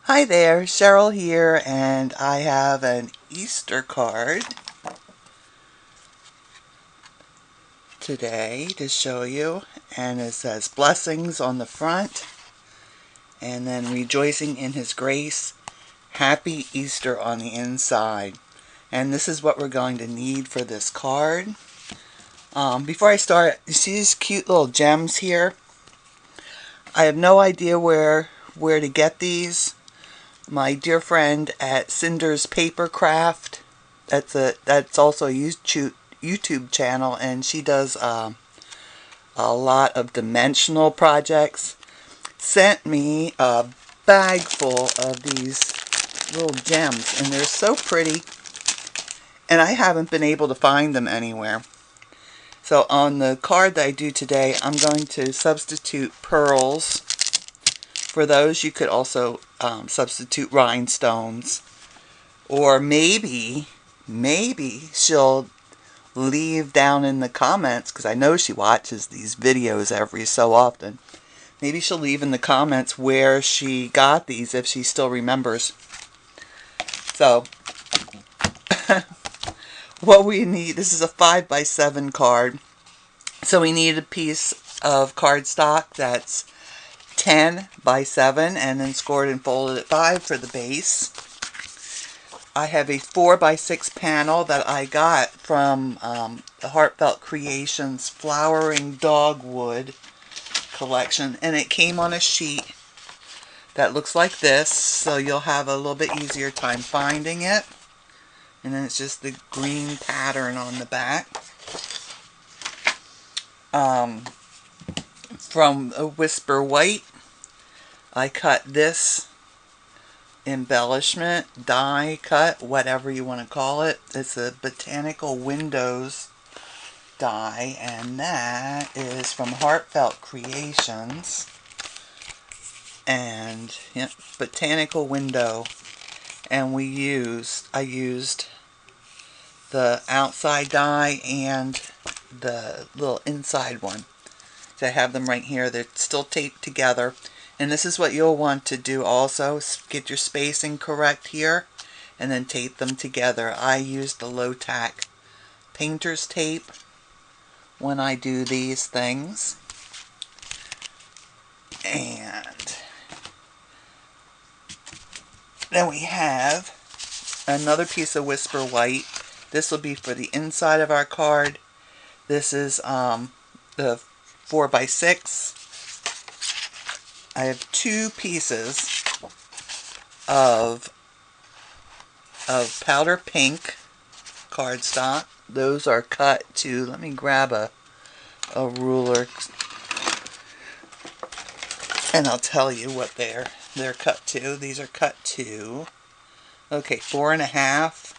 Hi there, Cheryl here, and I have an Easter card today to show you, and it says blessings on the front and then rejoicing in his grace, happy Easter on the inside. And this is what we're going to need for this card. Before I start, you see these cute little gems here? I have no idea where to get these. My dear friend at Cinders Papercraft, that's also a YouTube channel, and she does a lot of dimensional projects, sent me a bag full of these little gems, and they're so pretty, and I haven't been able to find them anywhere. So on the card that I do today, I'm going to substitute pearls. For those, you could also substitute rhinestones, or maybe she'll leave down in the comments, because I know she watches these videos every so often. Maybe she'll leave in the comments where she got these, if she still remembers. So, what we need, this is a 5x7 card. So we need a piece of cardstock that's 10 by 7 and then scored and folded at 5 for the base. I have a 4 by 6 panel that I got from the Heartfelt Creations Flowering Dogwood collection, and it came on a sheet that looks like this, so you'll have a little bit easier time finding it. And then it's just the green pattern on the back. From a Whisper White, I cut this embellishment, die cut, whatever you want to call it. It's a Botanical Windows die, and that is from Heartfelt Creations. And yeah, Botanical Window. And I used the outside die and the little inside one. I have them right here. They're still taped together. And this is what you'll want to do also. Get your spacing correct here and then tape them together. I use the low-tack painter's tape when I do these things. And then we have another piece of Whisper White. This will be for the inside of our card. This is the 4 by 6. I have 2 pieces of powder pink cardstock. Those are cut to, let me grab a ruler and I'll tell you what they're cut to. These are cut to, okay, 4.5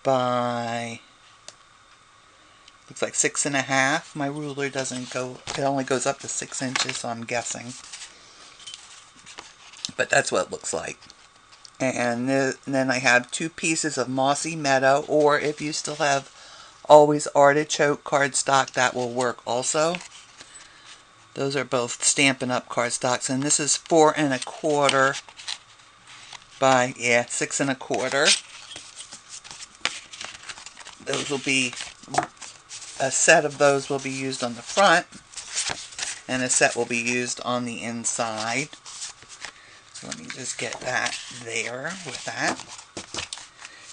by, looks like 6.5. My ruler doesn't go, it only goes up to 6 inches, so I'm guessing. But that's what it looks like. And then I have 2 pieces of Mossy Meadow, or if you still have Always Artichoke cardstock, that will work also. Those are both Stampin' Up cardstocks, and this is 4.25 by, 6.25. Those will be, a set of those will be used on the front, and a set will be used on the inside. So let me just get that there with that.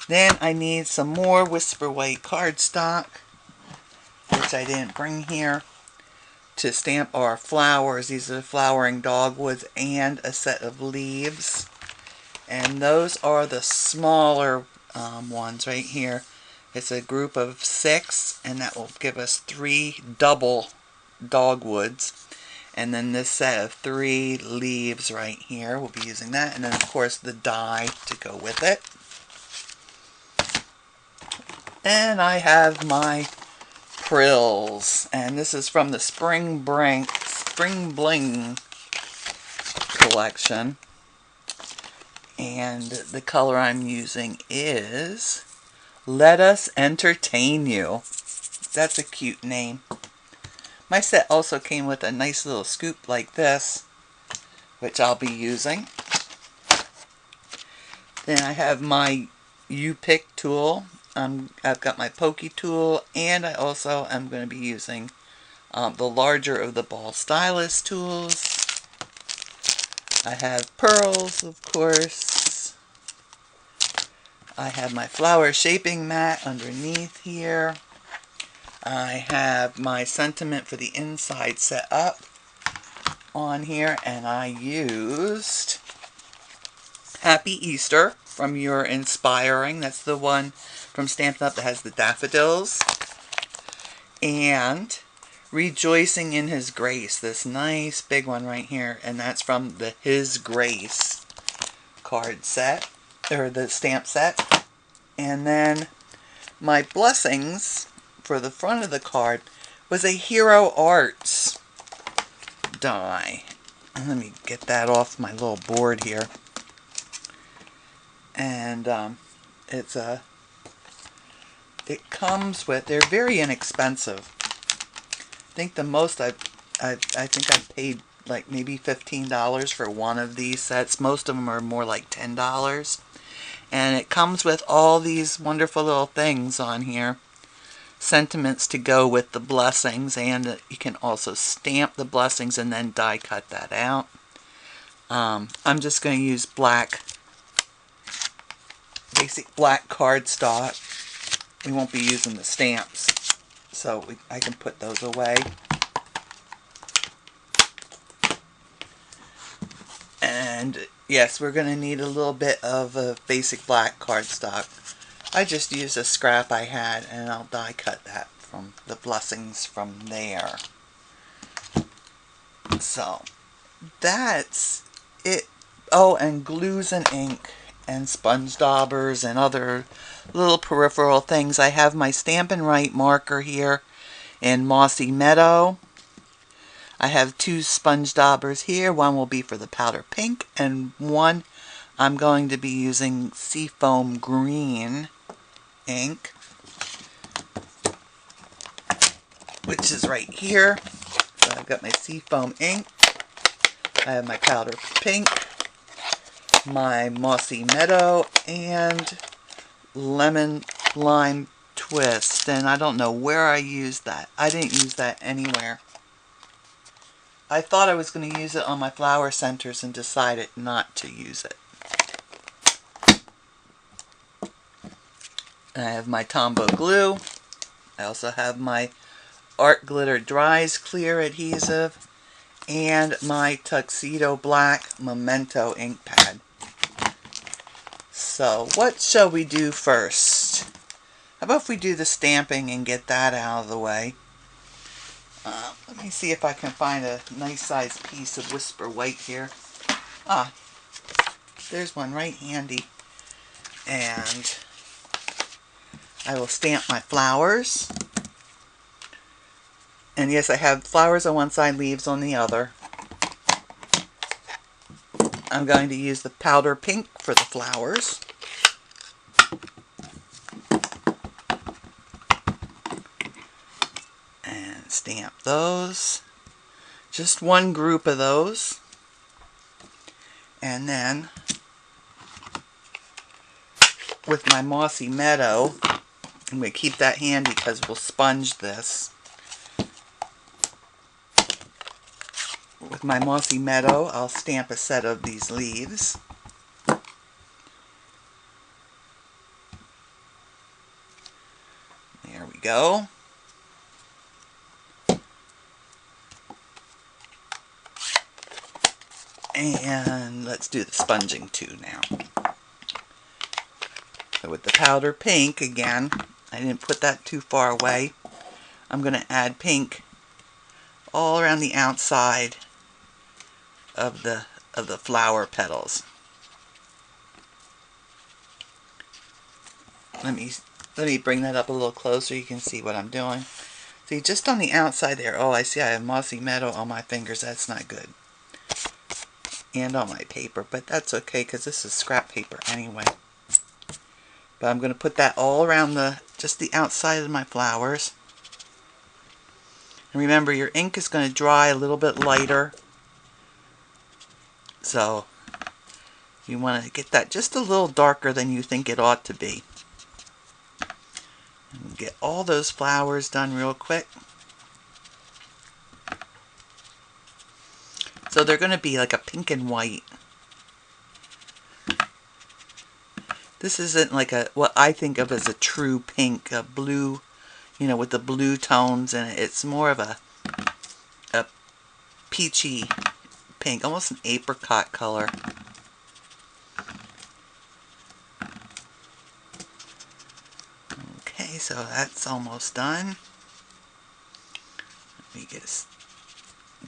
Then I need some more Whisper White cardstock, which I didn't bring here, to stamp our flowers. These are the flowering dogwoods, and a set of leaves. And those are the smaller ones right here. It's a group of 6, and that will give us 3 double dogwoods. And then this set of 3 leaves right here, we'll be using that. And then, of course, the die to go with it. And I have my frills. And this is from the Spring Bling collection. And the color I'm using is Let Us Entertain You. That's a cute name. My set also came with a nice little scoop like this, which I'll be using. Then I have my U-Pick tool. I've got my pokey tool, and I also am going to be using the larger of the ball stylus tools. I have pearls, of course. I have my flower shaping mat underneath here. I have my sentiment for the inside set up on here, and I used Happy Easter from Your Inspiring. That's the one from Stampin' Up! That has the daffodils. And Rejoicing in His Grace, this nice big one right here, and that's from the His Grace card set, or the stamp set. And then my blessings for the front of the card was a Hero Arts die. Let me get that off my little board here. And it comes with, they're very inexpensive. I think the most I think I paid like maybe $15 for one of these sets. Most of them are more like $10. And it comes with all these wonderful little things on here. Sentiments to go with the blessings, and you can also stamp the blessings and then die cut that out. I'm just going to use basic black cardstock. We won't be using the stamps, so I can put those away. And yes, we're going to need a little bit of a basic black cardstock. I just used a scrap I had, and I'll die cut that from the blessings from there. So that's it. Oh, and glues and ink and sponge daubers and other little peripheral things. I have my Stampin' Right marker here in Mossy Meadow. I have two sponge daubers here. One will be for the powder pink, and one I'm going to be using Seafoam Green ink, which is right here. So I've got my Seafoam ink. I have my powder pink, my Mossy Meadow, and Lemon Lime Twist. And I don't know where I used that. I didn't use that anywhere. I thought I was going to use it on my flower centers and decided not to use it. I have my Tombow glue. I also have my Art Glitter Dries Clear adhesive and my Tuxedo Black Memento ink pad. So what shall we do first? How about if we do the stamping and get that out of the way? Let me see if I can find a nice sized piece of Whisper White here. Ah, there's one right handy. And I will stamp my flowers. And yes, I have flowers on one side, leaves on the other. I'm going to use the powder pink for the flowers. And stamp those. Just one group of those. And then with my Mossy Meadow, I'm going to keep that handy because we'll sponge this. With my Mossy Meadow, I'll stamp a set of these leaves. There we go. And let's do the sponging too now. So with the powder pink, again, I didn't put that too far away. I'm going to add pink all around the outside of the flower petals. Let me bring that up a little closer. You can see what I'm doing. See, just on the outside there. Oh, I see I have Mossy Meadow on my fingers. That's not good. And on my paper, but that's okay because this is scrap paper anyway. But I'm going to put that all around just the outside of my flowers. And remember, your ink is going to dry a little bit lighter. So You want to get that just a little darker than you think it ought to be. And get all those flowers done real quick. So they're going to be like a pink and white. This isn't like what I think of as a true pink, a blue, you know, with the blue tones in it. It's more of a peachy pink, almost an apricot color. Okay, so that's almost done. Let me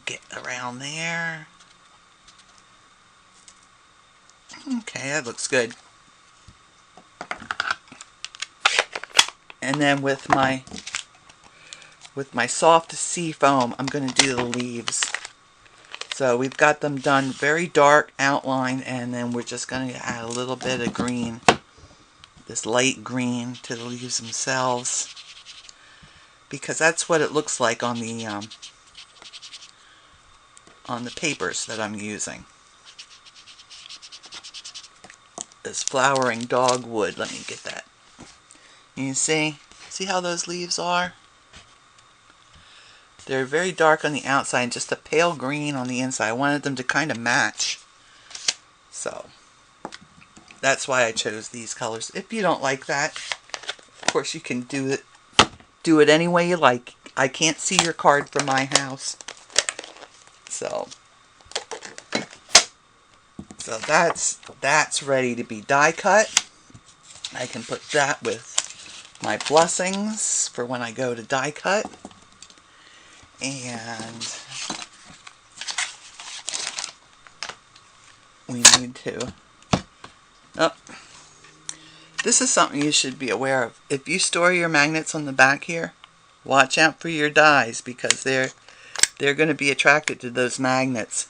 get around there. Okay, that looks good. And then with my soft sea foam, I'm going to do the leaves. So we've got them done very dark outline, and then we're just going to add a little bit of green, this light green, to the leaves themselves, because that's what it looks like on the papers that I'm using. This flowering dogwood. Let me get that. You see how those leaves are? They're very dark on the outside and just a pale green on the inside. I wanted them to kind of match. So that's why I chose these colors. If you don't like that, of course you can do it any way you like. I can't see your card from my house. So that's ready to be die cut. I can put that with my blessings for when I go to die cut. And we need to, this is something you should be aware of. If you store your magnets on the back here, watch out for your dies, because they're going to be attracted to those magnets.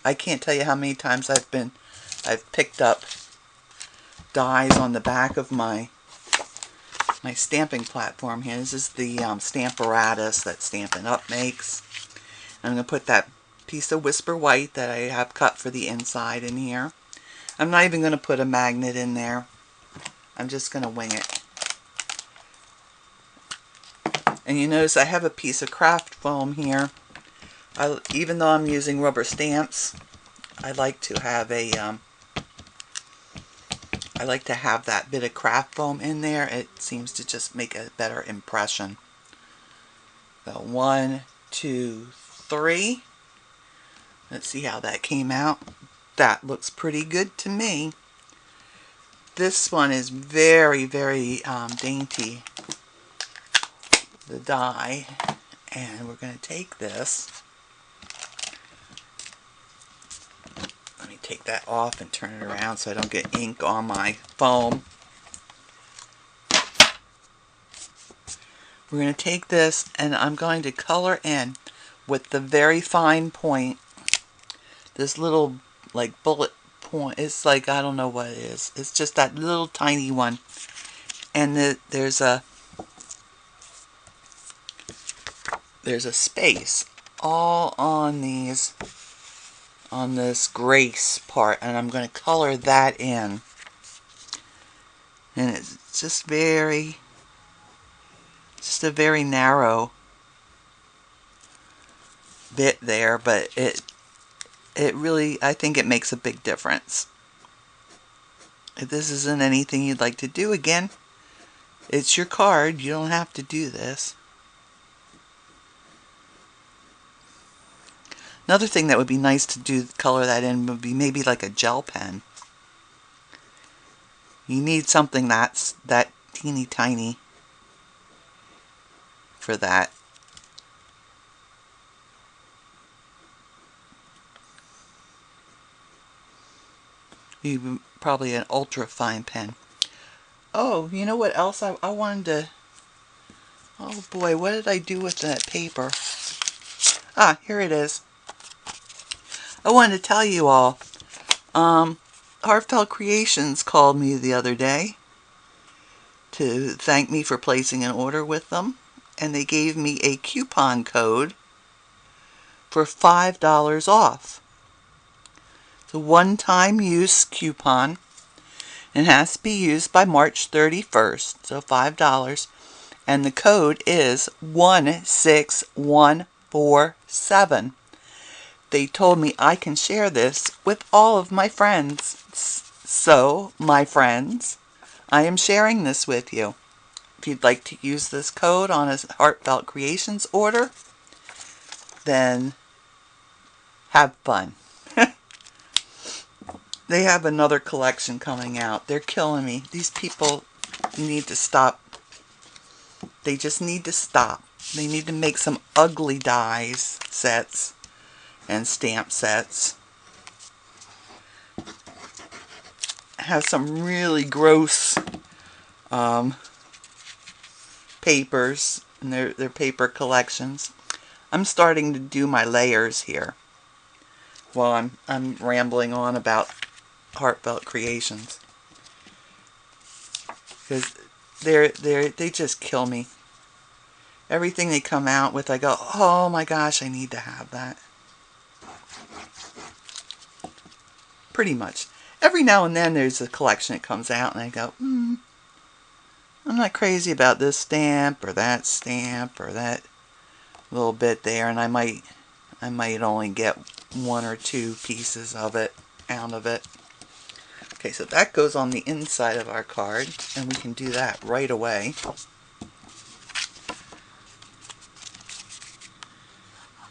I can't tell you how many times I've picked up dies on the back of my stamping platform here. This is the Stamparatus that Stampin' Up! Makes. I'm going to put that piece of Whisper White that I have cut for the inside in here. I'm not even going to put a magnet in there. I'm just going to wing it. And you notice I have a piece of craft foam here. Even though I'm using rubber stamps, I like to have that bit of craft foam in there. It seems to just make a better impression. So 1, 2, 3. Let's see how that came out. That looks pretty good to me. This one is very, very dainty, the die. And we're going to take this. Let me take that off and turn it around so I don't get ink on my foam. We're going to take this and I'm going to color in with the very fine point. This little like bullet point. It's like, I don't know what it is. It's just that little tiny one. And there's a space all on these, on this grace part, and I'm going to color that in. And it's just a very narrow bit there, but it really, I think it makes a big difference. If this isn't anything you'd like to do, again, it's your card. You don't have to do this. Another thing that would be nice to do, color that in, would be maybe like a gel pen. You need something that teeny tiny for that. Even probably an ultra fine pen. Oh, you know what else I wanted to... Oh boy, what did I do with that paper? Ah, here it is. I wanted to tell you all. Heartfelt Creations called me the other day to thank me for placing an order with them. And they gave me a coupon code for $5 off. It's a one-time use coupon. It has to be used by March 31st, so $5. And the code is 16147. They told me I can share this with all of my friends. So, my friends, I am sharing this with you. If you'd like to use this code on a Heartfelt Creations order, then have fun. They have another collection coming out. They're killing me. These people need to stop. They just need to stop. They need to make some ugly dies sets and stamp sets. Have some really gross papers in their paper collections. I'm starting to do my layers here while I'm rambling on about Heartfelt Creations, because they just kill me. Everything they come out with, I go, oh my gosh, I need to have that. Pretty much. Every now and then there's a collection that comes out and I go, I'm not crazy about this stamp or that little bit there, and I might only get one or two pieces of it out of it. Okay, so that goes on the inside of our card, and we can do that right away.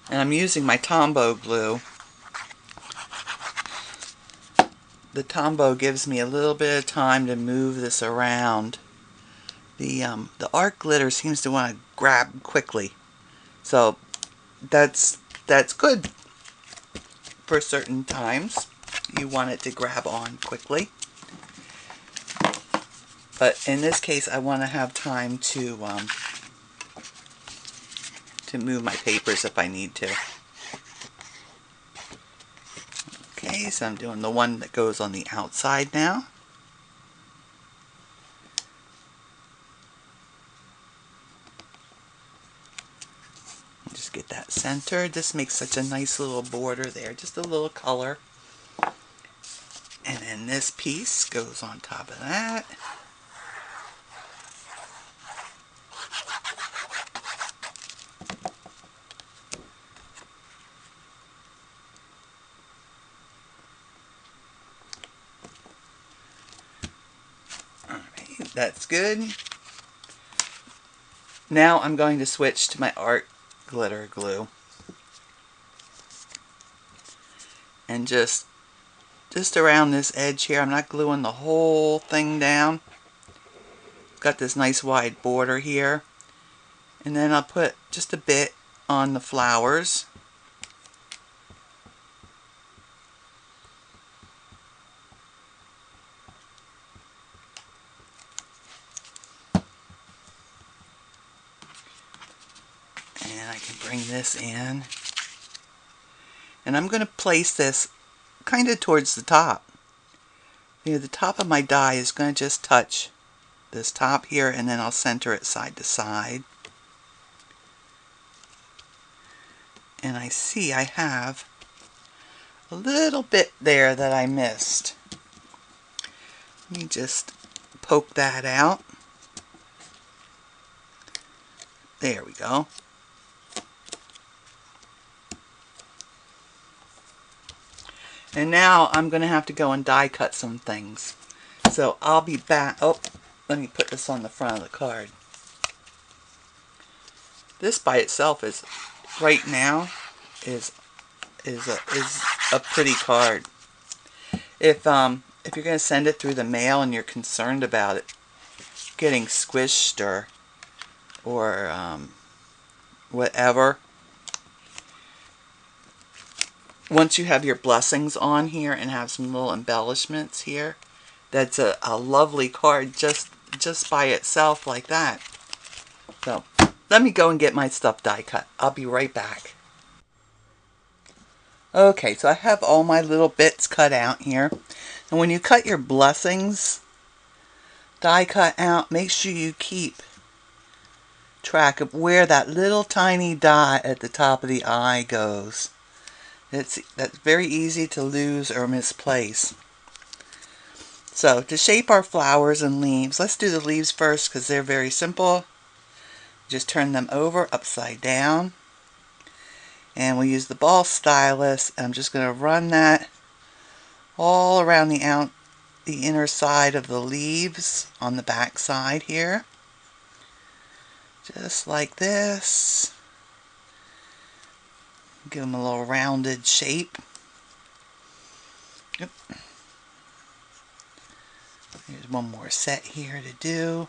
And I'm using my Tombow glue. The Tombow gives me a little bit of time to move this around. The art glitter seems to want to grab quickly, so that's good for certain times. You want it to grab on quickly, but in this case, I want to have time to move my papers if I need to. Okay, so I'm doing the one that goes on the outside now. Just get that centered. This makes such a nice little border there, just a little color. And then this piece goes on top of that. Alright, that's good. Now I'm going to switch to my art glitter glue. And just around this edge here. I'm not gluing the whole thing down. Got this nice wide border here. And then I'll put just a bit on the flowers. And I can bring this in. And I'm going to place this kind of towards the top. You know, the top of my die is going to just touch this top here, and then I'll center it side to side. And I see I have a little bit there that I missed. Let me just poke that out. There we go. And now I'm going to have to go and die cut some things. So I'll be back. Oh, let me put this on the front of the card. This by itself is, right now, is a pretty card. If you're going to send it through the mail and you're concerned about it getting squished or whatever, once you have your blessings on here and have some little embellishments here, that's a lovely card just by itself like that. So let me go and get my stuff die cut. I'll be right back. Okay, so I have all my little bits cut out here. And when you cut your blessings die cut out, make sure you keep track of where that little tiny dot at the top of the eye goes. That's very easy to lose or misplace. So to shape our flowers and leaves, let's do the leaves first because they're very simple. Just turn them over upside down. And we'll use the ball stylus. I'm just going to run that all around the inner side of the leaves on the back side here. Just like this. Give them a little rounded shape. Yep. Here's one more set here to do.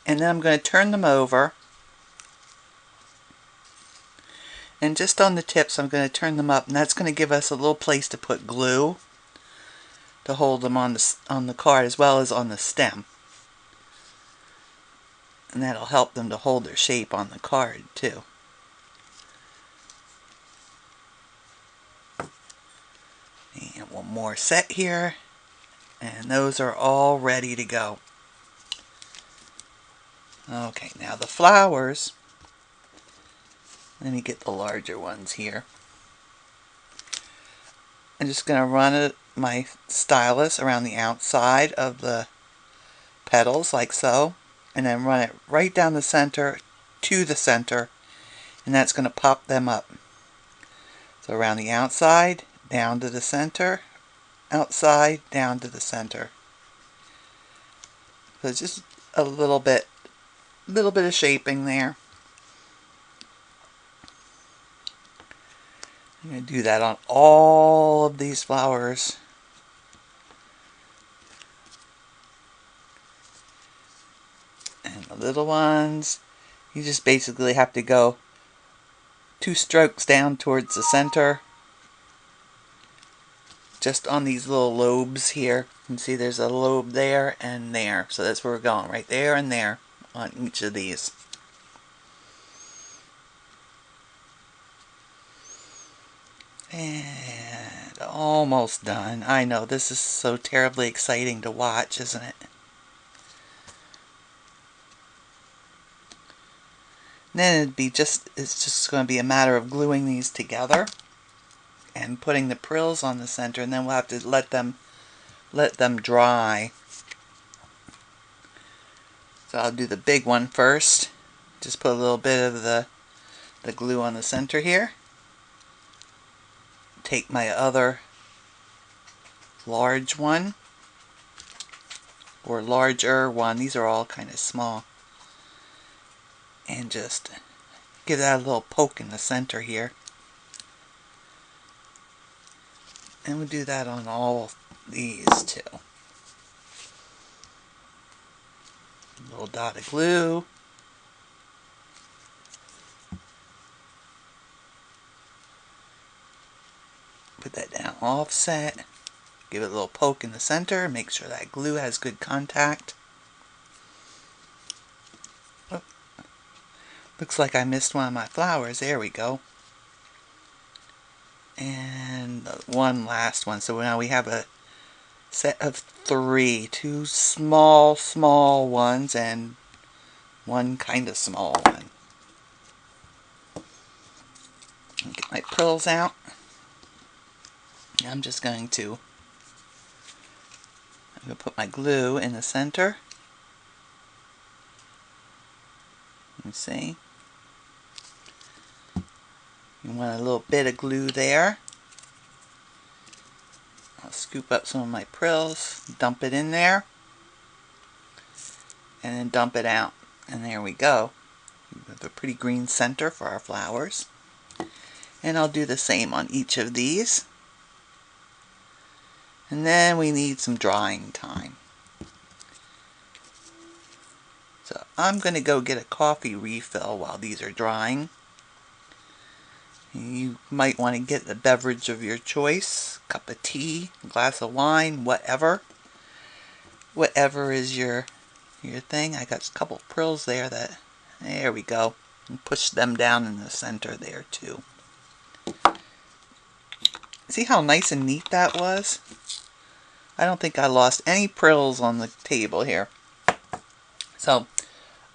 And then I'm going to turn them over. And just on the tips I'm going to turn them up, and that's going to give us a little place to put glue to hold them on the card as well as on the stem. And that'll help them to hold their shape on the card too. And one more set here, and those are all ready to go. Okay, now the flowers. Let me get the larger ones here. I'm just going to run my stylus around the outside of the petals like so, and then run it right down the center to the center, and that's going to pop them up. So around the outside, down to the center, outside, down to the center. So it's just a little bit of shaping there. I'm going to do that on all of these flowers. And the little ones, you just basically have to go 2 strokes down towards the center. Just on these little lobes here. You can see there's a lobe there and there. So that's where we're going, right there and there on each of these. And almost done. I know, this is so terribly exciting to watch, isn't it? And then it's just going to be a matter of gluing these together and putting the frills on the center, and then we'll have to let them dry. So I'll do the big one first. Just put a little bit of the glue on the center here. Take my other large one, or larger one, these are all kind of small, and just give that a little poke in the center here. And we'll do that on all these too. A little dot of glue. Put that down offset. Give it a little poke in the center. Make sure that glue has good contact. Oh. Looks like I missed one of my flowers. There we go. And one last one. So now we have a set of 3. 2 small ones and one kind of small one. Get my frills out. I'm going to put my glue in the center. Let me see. You want a little bit of glue there. I'll scoop up some of my frills, dump it in there, and then dump it out. And there we go. We have a pretty green center for our flowers. And I'll do the same on each of these. And then we need some drying time. So I'm going to go get a coffee refill while these are drying. You might want to get a beverage of your choice, a cup of tea, a glass of wine, whatever. Whatever is your thing. I got a couple of frills there there we go. And push them down in the center there too. See how nice and neat that was? I don't think I lost any frills on the table here. So,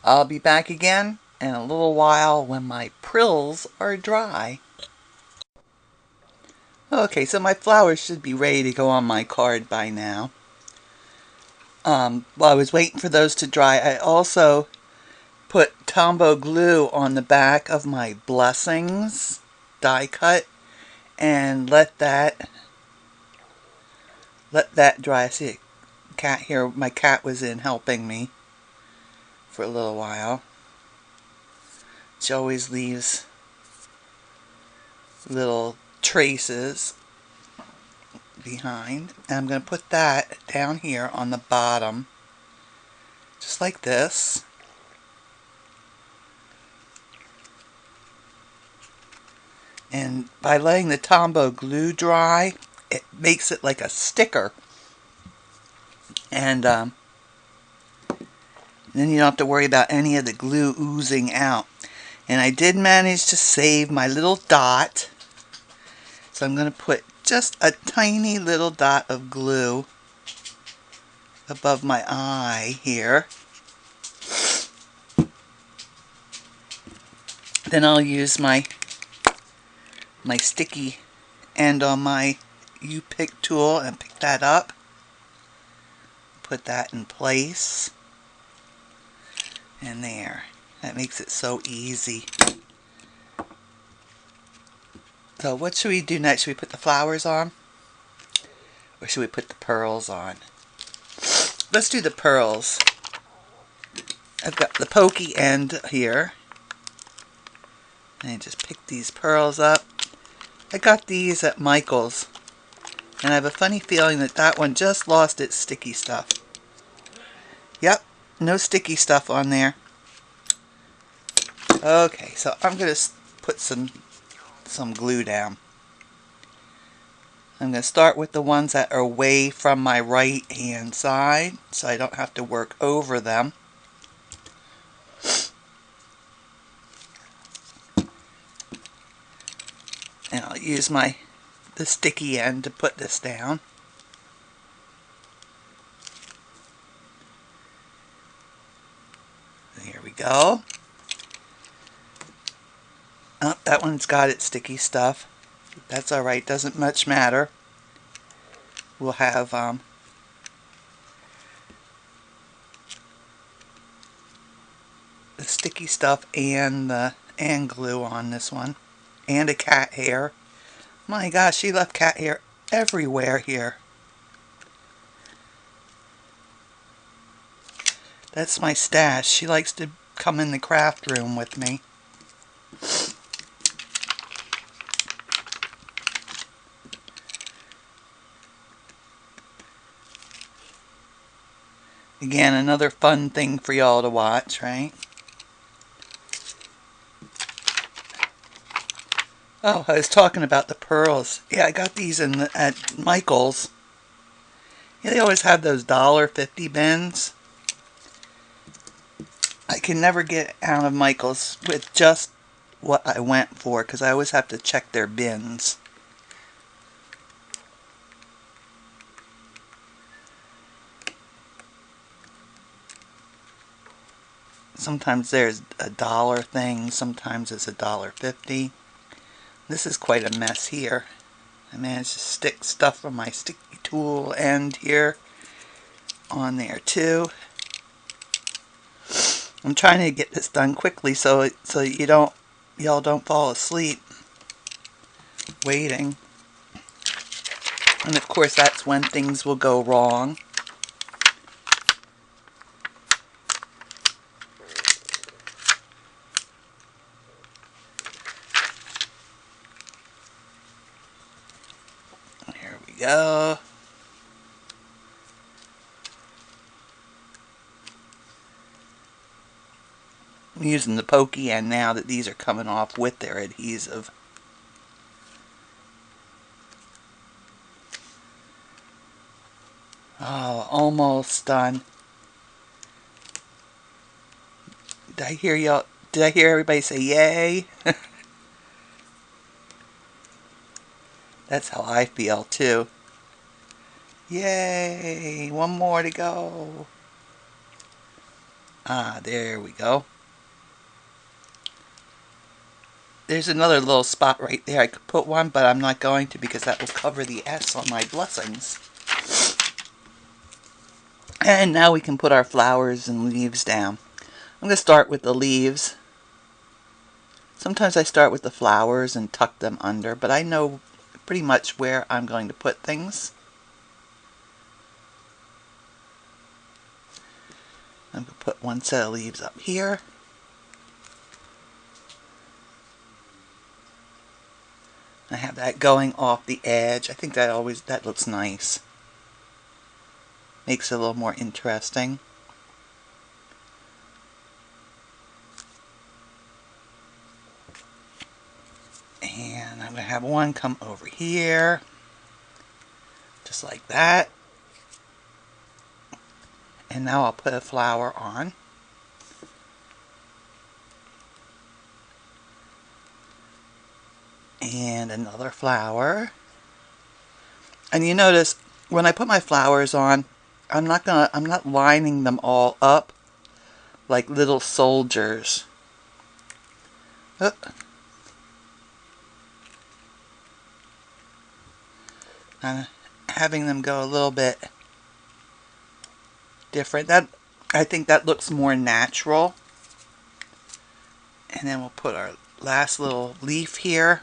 I'll be back again in a little while when my prills are dry. Okay, so my flowers should be ready to go on my card by now. While I was waiting for those to dry, I also put Tombow glue on the back of my blessings die cut and let that dry. I see a cat here. My cat was in helping me for a little while. She always leaves little traces behind. And I'm going to put that down here on the bottom, just like this. And by letting the Tombow glue dry, it makes it like a sticker. And then you don't have to worry about any of the glue oozing out. And I did manage to save my little dot. So I'm going to put just a tiny little dot of glue above my eye here. Then I'll use my sticky end on my U-pick tool and pick that up. Put that in place. And there. That makes it so easy. So what should we do next? Should we put the flowers on? Or should we put the pearls on? Let's do the pearls. I've got the pokey end here. And just pick these pearls up. I got these at Michael's. And I have a funny feeling that that one just lost its sticky stuff. Yep, no sticky stuff on there. Okay, so I'm going to put some glue down. I'm going to start with the ones that are away from my right hand side, so I don't have to work over them. And I'll use the sticky end to put this down. There we go. Oh, that one's got its sticky stuff. That's alright, doesn't much matter. We'll have the sticky stuff and glue on this one. And a cat hair. My gosh, she left cat hair everywhere here. That's my stash. She likes to come in the craft room with me. Again, another fun thing for y'all to watch, right? Oh, I was talking about the pearls. Yeah, I got these at Michael's. Yeah, they always have those $1.50 bins. I can never get out of Michael's with just what I went for, because I always have to check their bins. Sometimes there's a $1 thing, sometimes it's $1.50. This is quite a mess here. I managed to stick stuff from my sticky tool end here on there too. I'm trying to get this done quickly so y'all don't fall asleep waiting. And of course that's when things will go wrong. There we go. I'm using the pokey end now that these are coming off with their adhesive. Oh, almost done. Did I hear everybody say yay? That's how I feel too. Yay! One more to go. Ah, there we go. there's another little spot right there. I could put one, but I'm not going to because that will cover the S on my blessings. And now we can put our flowers and leaves down. I'm going to start with the leaves. Sometimes I start with the flowers and tuck them under, but I know pretty much where I'm going to put things. I'm going to put one set of leaves up here. I have that going off the edge. I think that looks nice. Makes it a little more interesting. And I'm going to have one come over here. Just like that. And now I'll put a flower on. And another flower. And you notice when I put my flowers on, I'm not lining them all up like little soldiers. I'm having them go a little bit different. I think that looks more natural. And then we'll put our last little leaf here.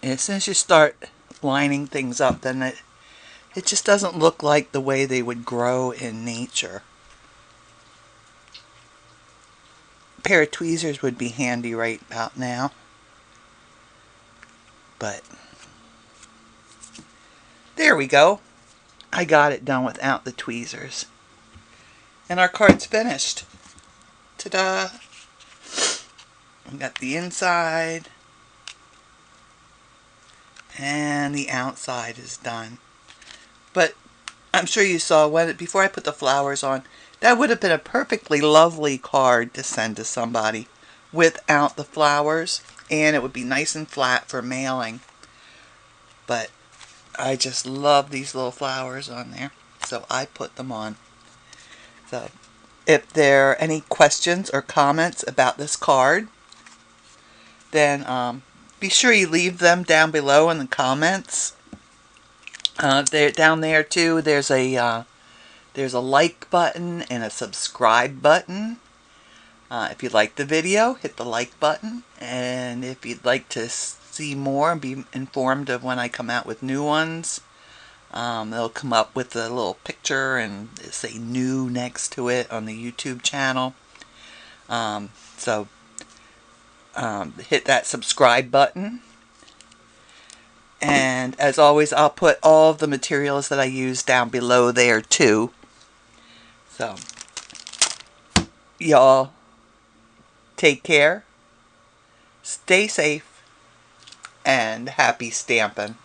And as soon as you start lining things up, then it just doesn't look like the way they would grow in nature. A pair of tweezers would be handy right about now. But there we go. I got it done without the tweezers. And our card's finished. Ta-da! We got the inside. And the outside is done. But I'm sure you saw before I put the flowers on, that would have been a perfectly lovely card to send to somebody without the flowers. And it would be nice and flat for mailing. But I just love these little flowers on there. So I put them on. So if there are any questions or comments about this card, then be sure you leave them down below in the comments. Down there too, there's a like button and a subscribe button. If you like the video, hit the like button. And if you'd like to see more and be informed of when I come out with new ones, they'll come up with a little picture and say new next to it on the YouTube channel. So hit that subscribe button. And as always, I'll put all of the materials that I use down below there too. So y'all take care, stay safe, and happy stamping.